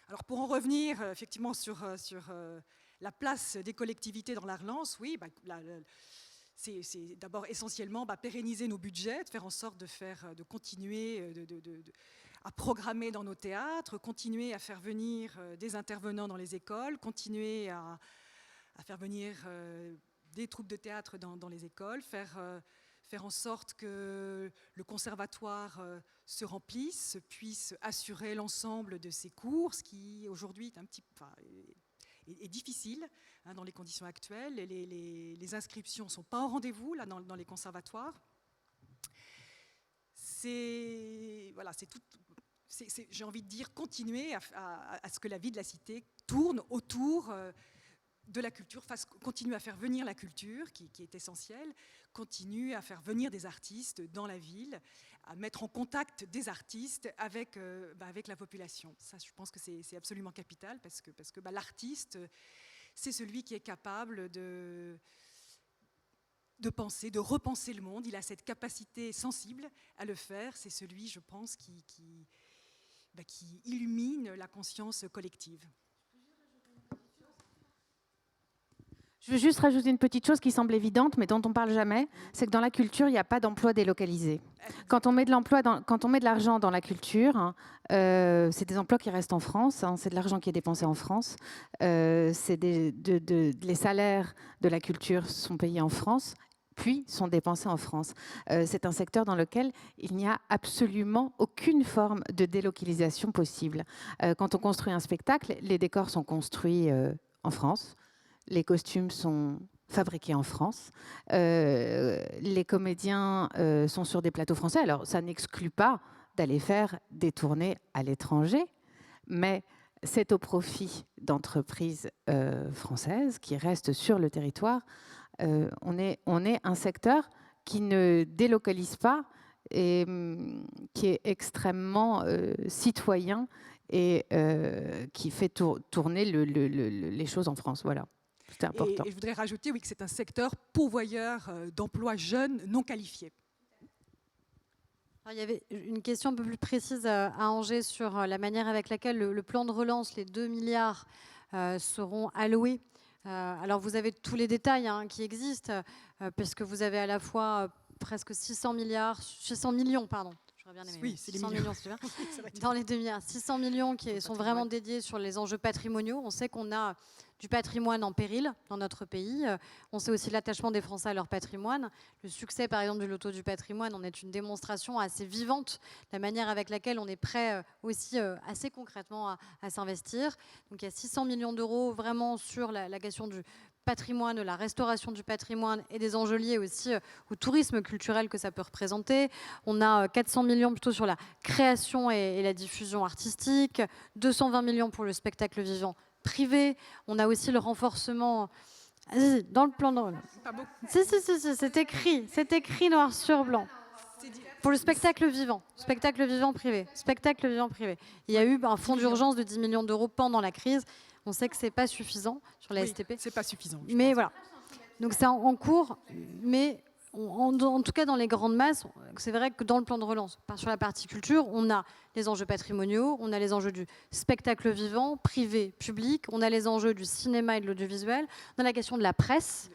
Alors pour en revenir effectivement sur la place des collectivités dans la relance, oui, c'est d'abord essentiellement pérenniser nos budgets, faire en sorte de continuer à programmer dans nos théâtres, continuer à faire venir des intervenants dans les écoles, continuer à faire venir des troupes de théâtre dans les écoles, faire en sorte que le conservatoire se remplisse, puisse assurer l'ensemble de ses cours, ce qui aujourd'hui est difficile dans les conditions actuelles. Les inscriptions ne sont pas au rendez-vous dans les conservatoires. J'ai envie de dire, continuer à ce que la vie de la cité tourne autour de la culture, continue à faire venir la culture, qui est essentielle, continue à faire venir des artistes dans la ville, à mettre en contact des artistes avec la population. Ça, je pense que c'est absolument capital, parce que l'artiste, c'est celui qui est capable de penser, de repenser le monde. Il a cette capacité sensible à le faire. C'est celui, je pense, qui illumine la conscience collective. Je veux juste rajouter une petite chose qui semble évidente, mais dont on ne parle jamais, c'est que dans la culture, il n'y a pas d'emploi délocalisé. Quand on met de l'argent dans la culture, c'est des emplois qui restent en France, c'est de l'argent qui est dépensé en France, les salaires de la culture sont payés en France, puis sont dépensés en France. C'est un secteur dans lequel il n'y a absolument aucune forme de délocalisation possible. Quand on construit un spectacle, les décors sont construits en France. Les costumes sont fabriqués en France. Les comédiens sont sur des plateaux français. Alors, ça n'exclut pas d'aller faire des tournées à l'étranger, mais c'est au profit d'entreprises françaises qui restent sur le territoire. On est un secteur qui ne délocalise pas et qui est extrêmement citoyen et qui fait tourner les choses en France. Voilà. C'est important. Et je voudrais rajouter que c'est un secteur pourvoyeur d'emplois jeunes non qualifiés. Alors, il y avait une question un peu plus précise à Angers sur la manière avec laquelle le plan de relance, les 2 milliards, seront alloués. Alors vous avez tous les détails qui existent, puisque vous avez à la fois presque 600 millions, pardon. Bien aimé, oui, c'est 600 millions, c'est bien. Dans les 2 milliards, 600 millions qui sont vraiment dédiés sur les enjeux patrimoniaux. On sait qu'on a du patrimoine en péril dans notre pays. On sait aussi l'attachement des Français à leur patrimoine. Le succès, par exemple, du loto du patrimoine en est une démonstration assez vivante, la manière avec laquelle on est prêt aussi assez concrètement à s'investir. Donc il y a 600 millions d'euros vraiment sur la question du patrimoine, de la restauration du patrimoine et des enjeux liés aussi au tourisme culturel que ça peut représenter. On a 400 millions plutôt sur la création et la diffusion artistique, 220 millions pour le spectacle vivant privé. On a aussi le renforcement dans le plan de... Si, c'est écrit noir sur blanc. Pour le spectacle vivant privé. Il y a eu un fonds d'urgence de 10 millions d'euros pendant la crise. On sait que c'est pas suffisant sur la STP. C'est pas suffisant. Mais voilà. Donc c'est en cours, mais en tout cas dans les grandes masses, c'est vrai que dans le plan de relance, sur la partie culture, on a les enjeux patrimoniaux, on a les enjeux du spectacle vivant, privé, public, on a les enjeux du cinéma et de l'audiovisuel, on a la question de la presse.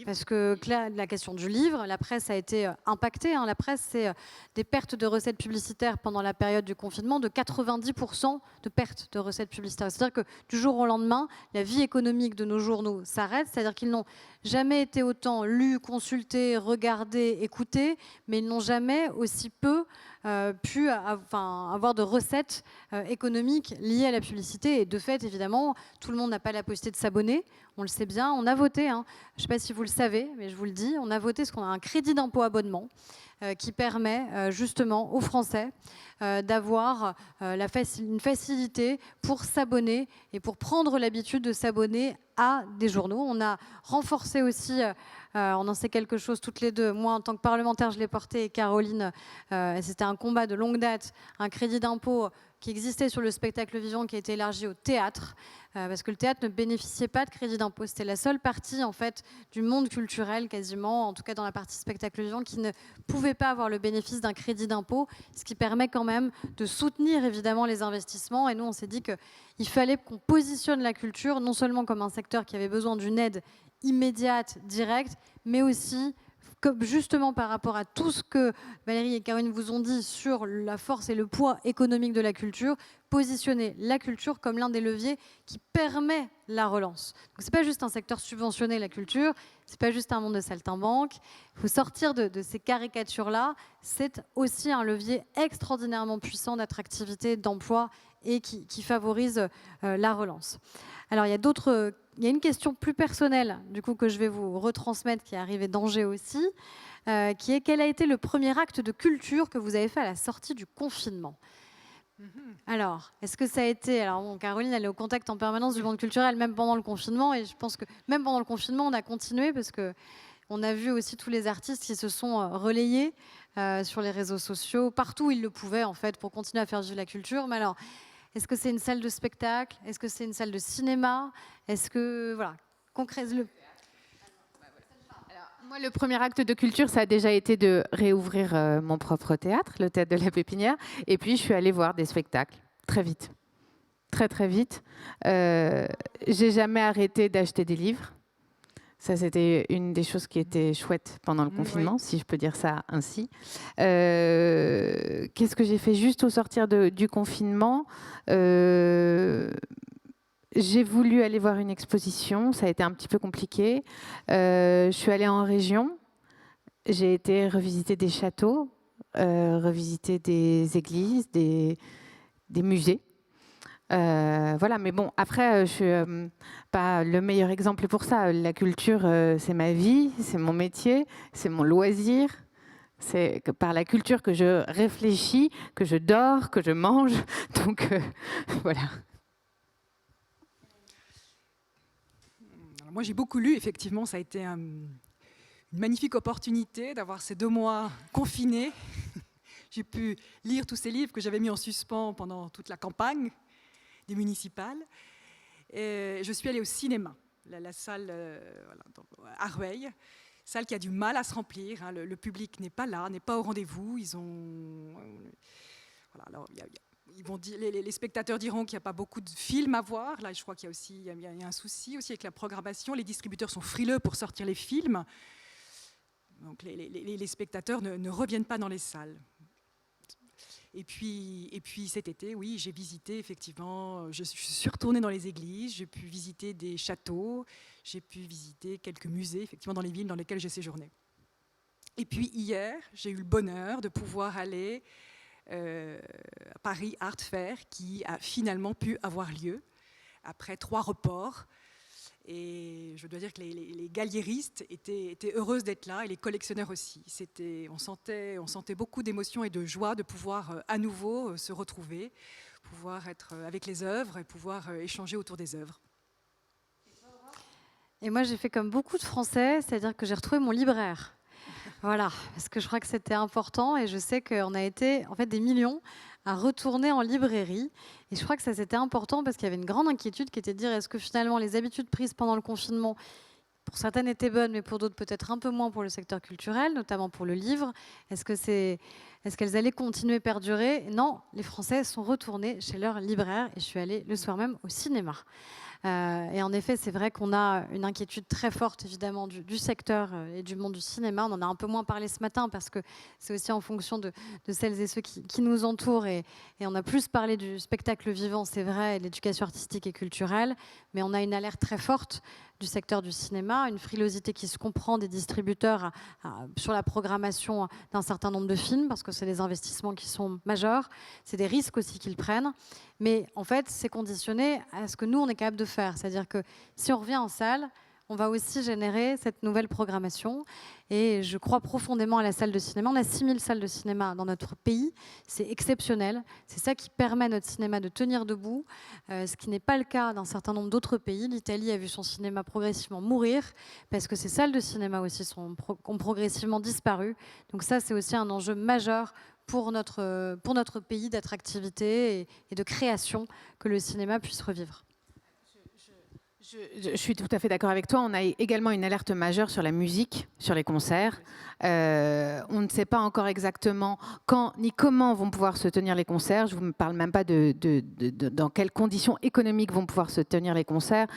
Parce que la question du livre, la presse a été impactée. La presse, c'est des pertes de recettes publicitaires pendant la période du confinement de 90% de pertes de recettes publicitaires. C'est-à-dire que du jour au lendemain, la vie économique de nos journaux s'arrête. C'est-à-dire qu'ils n'ont jamais été autant lus, consultés, regardés, écoutés, mais ils n'ont jamais aussi peu pu avoir de recettes économiques liées à la publicité. Et de fait, évidemment, tout le monde n'a pas la possibilité de s'abonner. On le sait bien, on a voté, je ne sais pas si vous le savez, mais je vous le dis, on a voté ce qu'on a un crédit d'impôt abonnement qui permet justement aux Français d'avoir une facilité pour s'abonner et pour prendre l'habitude de s'abonner à des journaux. On a renforcé aussi, on en sait quelque chose toutes les deux, moi en tant que parlementaire je l'ai porté et Caroline, c'était un combat de longue date, un crédit d'impôt qui existait sur le spectacle vivant qui a été élargi au théâtre, parce que le théâtre ne bénéficiait pas de crédit d'impôt. C'était la seule partie en fait du monde culturel quasiment, en tout cas dans la partie spectacle vivant, qui ne pouvait pas avoir le bénéfice d'un crédit d'impôt, ce qui permet quand même de soutenir évidemment les investissements. Et nous, on s'est dit qu'il fallait qu'on positionne la culture non seulement comme un secteur qui avait besoin d'une aide immédiate, directe, mais aussi justement par rapport à tout ce que Valérie et Caroline vous ont dit sur la force et le poids économique de la culture, positionner la culture comme l'un des leviers qui permet la relance. Donc c'est pas juste un secteur subventionné, la culture, c'est pas juste un monde de saltimbanque. Il faut sortir de ces caricatures-là. C'est aussi un levier extraordinairement puissant d'attractivité, d'emploi et qui favorise la relance. Alors il y a une question plus personnelle du coup que je vais vous retransmettre qui est arrivée d'Angers aussi, qui est: quel a été le premier acte de culture que vous avez fait à la sortie du confinement ? Alors, est-ce que ça a été... Alors bon, Caroline, elle est au contact en permanence du monde culturel, même pendant le confinement, et je pense que même pendant le confinement, on a continué parce que on a vu aussi tous les artistes qui se sont relayés sur les réseaux sociaux, partout où ils le pouvaient en fait, pour continuer à faire vivre la culture. Mais alors, est-ce que c'est une salle de spectacle? Est-ce que c'est une salle de cinéma? Est-ce que... Voilà, concrète-le. Moi, le premier acte de culture, ça a déjà été de réouvrir mon propre théâtre, le Théâtre de la Pépinière. Et puis, je suis allée voir des spectacles très vite. Très, très vite. J'ai jamais arrêté d'acheter des livres. Ça, c'était une des choses qui était chouette pendant le confinement, si je peux dire ça ainsi. Qu'est-ce que j'ai fait juste au sortir du confinement? J'ai voulu aller voir une exposition, ça a été un petit peu compliqué. Je suis allée en région, j'ai été revisiter des châteaux, revisiter des églises, des musées. Voilà, mais bon, après, je suis pas le meilleur exemple pour ça. La culture, c'est ma vie, c'est mon métier, c'est mon loisir. C'est par la culture que je réfléchis, que je dors, que je mange. Donc, voilà. Moi, j'ai beaucoup lu, effectivement, ça a été une magnifique opportunité d'avoir ces 2 mois confinés. J'ai pu lire tous ces livres que j'avais mis en suspens pendant toute la campagne des municipales. Et je suis allée au cinéma, la salle à Rueil, salle qui a du mal à se remplir. Le public n'est pas là, n'est pas au rendez-vous. Ils ont... Voilà, alors, les spectateurs diront qu'il n'y a pas beaucoup de films à voir. Là, je crois qu'il y a un souci aussi avec la programmation. Les distributeurs sont frileux pour sortir les films. Donc les spectateurs ne reviennent pas dans les salles. Et puis cet été, oui, j'ai visité effectivement, je suis retournée dans les églises, j'ai pu visiter des châteaux, j'ai pu visiter quelques musées, effectivement, dans les villes dans lesquelles j'ai séjourné. Et puis hier, j'ai eu le bonheur de pouvoir aller à Paris Art Fair, qui a finalement pu avoir lieu après 3 reports. Et je dois dire que les galliéristes étaient heureuses d'être là, et les collectionneurs aussi. On sentait beaucoup d'émotion et de joie de pouvoir à nouveau se retrouver, pouvoir être avec les œuvres et pouvoir échanger autour des œuvres. Et moi, j'ai fait comme beaucoup de Français, c'est-à-dire que j'ai retrouvé mon libraire. Voilà, parce que je crois que c'était important, et je sais qu'on a été en fait des millions à retourner en librairie. Et je crois que ça, c'était important parce qu'il y avait une grande inquiétude qui était de dire, est-ce que finalement les habitudes prises pendant le confinement, pour certaines étaient bonnes, mais pour d'autres peut-être un peu moins pour le secteur culturel, notamment pour le livre, est-ce qu'elles allaient continuer à perdurer? Non, les Français sont retournés chez leur libraire, et je suis allée le soir même au cinéma. Et en effet, c'est vrai qu'on a une inquiétude très forte, évidemment, du secteur et du monde du cinéma. On en a un peu moins parlé ce matin parce que c'est aussi en fonction de celles et ceux qui nous entourent. Et on a plus parlé du spectacle vivant, c'est vrai, et de l'éducation artistique et culturelle. Mais on a une alerte très forte du secteur du cinéma, une frilosité qui se comprend des distributeurs sur la programmation d'un certain nombre de films, parce que c'est des investissements qui sont majeurs, c'est des risques aussi qu'ils prennent. Mais en fait, c'est conditionné à ce que nous, on est capable de faire. C'est-à-dire que si on revient en salle, on va aussi générer cette nouvelle programmation. Et je crois profondément à la salle de cinéma. On a 6000 salles de cinéma dans notre pays. C'est exceptionnel. C'est ça qui permet à notre cinéma de tenir debout, ce qui n'est pas le cas d'un certain nombre d'autres pays. L'Italie a vu son cinéma progressivement mourir parce que ces salles de cinéma aussi ont progressivement disparu. Donc ça, c'est aussi un enjeu majeur pour notre pays d'attractivité et de création, que le cinéma puisse revivre. Je suis tout à fait d'accord avec toi. On a également une alerte majeure sur la musique, sur les concerts. On ne sait pas encore exactement quand ni comment vont pouvoir se tenir les concerts. Je ne vous parle même pas dans quelles conditions économiques vont pouvoir se tenir les concerts.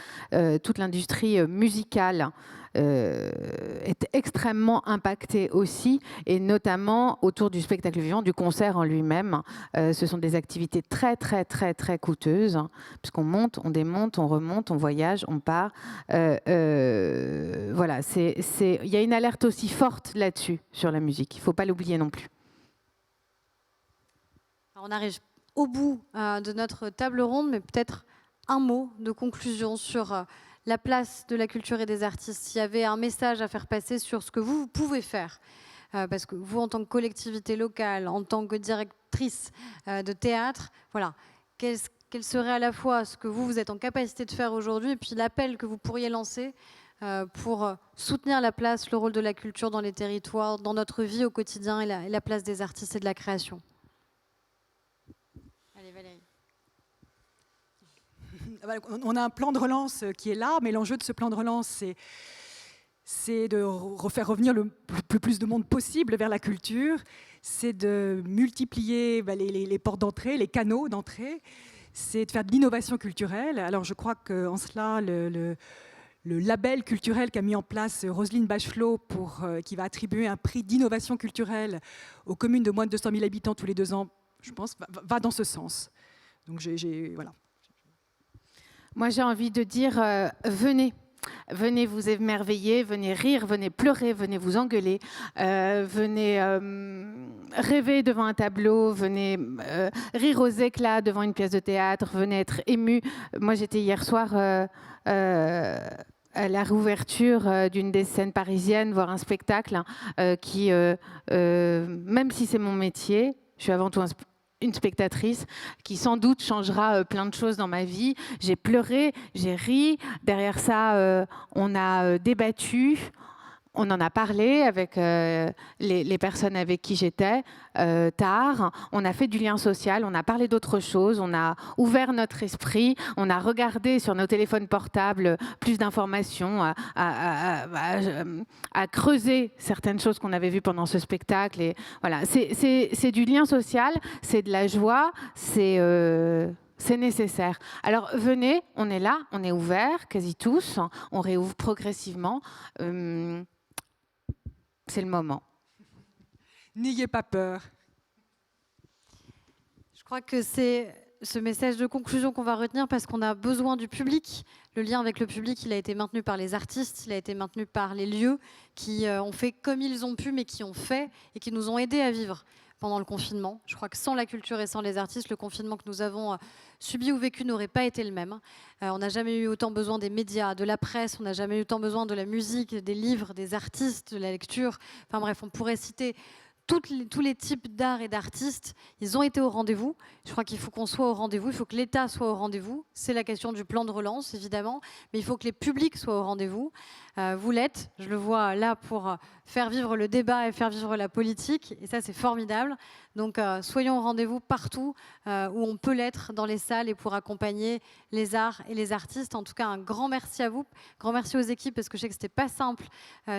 Toute l'industrie musicale est extrêmement impactée aussi, et notamment autour du spectacle vivant, du concert en lui-même. Ce sont des activités très, très, très, très coûteuses, puisqu'on monte, on démonte, on remonte, on voyage, on part. Voilà, il y a une alerte aussi forte là-dessus, sur la musique. Il ne faut pas l'oublier non plus. Alors on arrive au bout de notre table ronde, mais peut-être un mot de conclusion sur la place de la culture et des artistes. S'il y avait un message à faire passer sur ce que vous pouvez faire, parce que vous, en tant que collectivité locale, en tant que directrice de théâtre, voilà, quel serait à la fois ce que vous êtes en capacité de faire aujourd'hui, et puis l'appel que vous pourriez lancer pour soutenir la place, le rôle de la culture dans les territoires, dans notre vie au quotidien, et la place des artistes et de la création. Allez, Valérie. On a un plan de relance qui est là, mais l'enjeu de ce plan de relance, c'est de refaire revenir le plus de monde possible vers la culture, c'est de multiplier les portes d'entrée, les canaux d'entrée, c'est de faire de l'innovation culturelle. Alors je crois qu'en cela, le label culturel qu'a mis en place Roselyne Bachelot, qui va attribuer un prix d'innovation culturelle aux communes de moins de 200 000 habitants tous les 2 ans, je pense, va dans ce sens. Donc voilà. Moi, j'ai envie de dire, venez. Venez vous émerveiller, venez rire, venez pleurer, venez vous engueuler, venez rêver devant un tableau, venez rire aux éclats devant une pièce de théâtre, venez être ému. Moi, j'étais hier soir à la réouverture d'une des scènes parisiennes, voir un spectacle qui, même si c'est mon métier, je suis avant tout une spectatrice qui sans doute changera plein de choses dans ma vie. J'ai pleuré, j'ai ri. Derrière ça, on a débattu. On en a parlé avec les personnes avec qui j'étais tard. On a fait du lien social, on a parlé d'autres choses, on a ouvert notre esprit, on a regardé sur nos téléphones portables plus d'informations, à creuser certaines choses qu'on avait vues pendant ce spectacle. Et voilà, c'est du lien social, c'est de la joie, c'est nécessaire. Alors venez, on est là, on est ouvert, quasi tous, on réouvre progressivement. C'est le moment. N'ayez pas peur. crois que c'est ce message de conclusion qu'on va retenir parce qu'on a besoin du public. Le lien avec le public, il a été maintenu par les artistes, il a été maintenu par les lieux qui ont fait comme ils ont pu, mais qui ont fait et qui nous ont aidés à vivre pendant le confinement. Je crois que sans la culture et sans les artistes, le confinement que nous avons subi ou vécu n'aurait pas été le même. On n'a jamais eu autant besoin des médias, de la presse, on n'a jamais eu autant besoin de la musique, des livres, des artistes, de la lecture. Enfin bref, on pourrait citer tous les types d'art et d'artistes, ils ont été au rendez-vous. Je crois qu'il faut qu'on soit au rendez-vous, il faut que l'État soit au rendez-vous. C'est la question du plan de relance, évidemment, mais il faut que les publics soient au rendez-vous. Vous l'êtes, je le vois là pour faire vivre le débat et faire vivre la politique, et ça c'est formidable. Donc soyons au rendez-vous partout où on peut l'être dans les salles et pour accompagner les arts et les artistes. En tout cas, un grand merci à vous, grand merci aux équipes parce que je sais que c'était pas simple,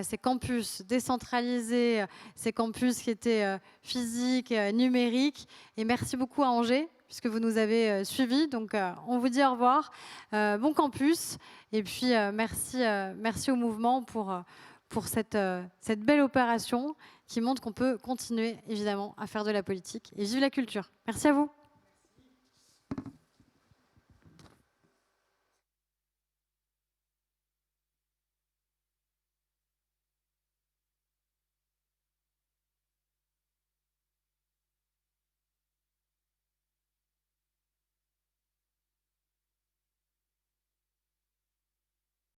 ces campus décentralisés, ces campus qui étaient physiques, numériques, et merci beaucoup à Angers puisque vous nous avez suivis. Donc on vous dit au revoir, bon campus, et puis merci au mouvement pour cette belle opération qui montre qu'on peut continuer évidemment à faire de la politique. Et vive la culture. Merci à vous.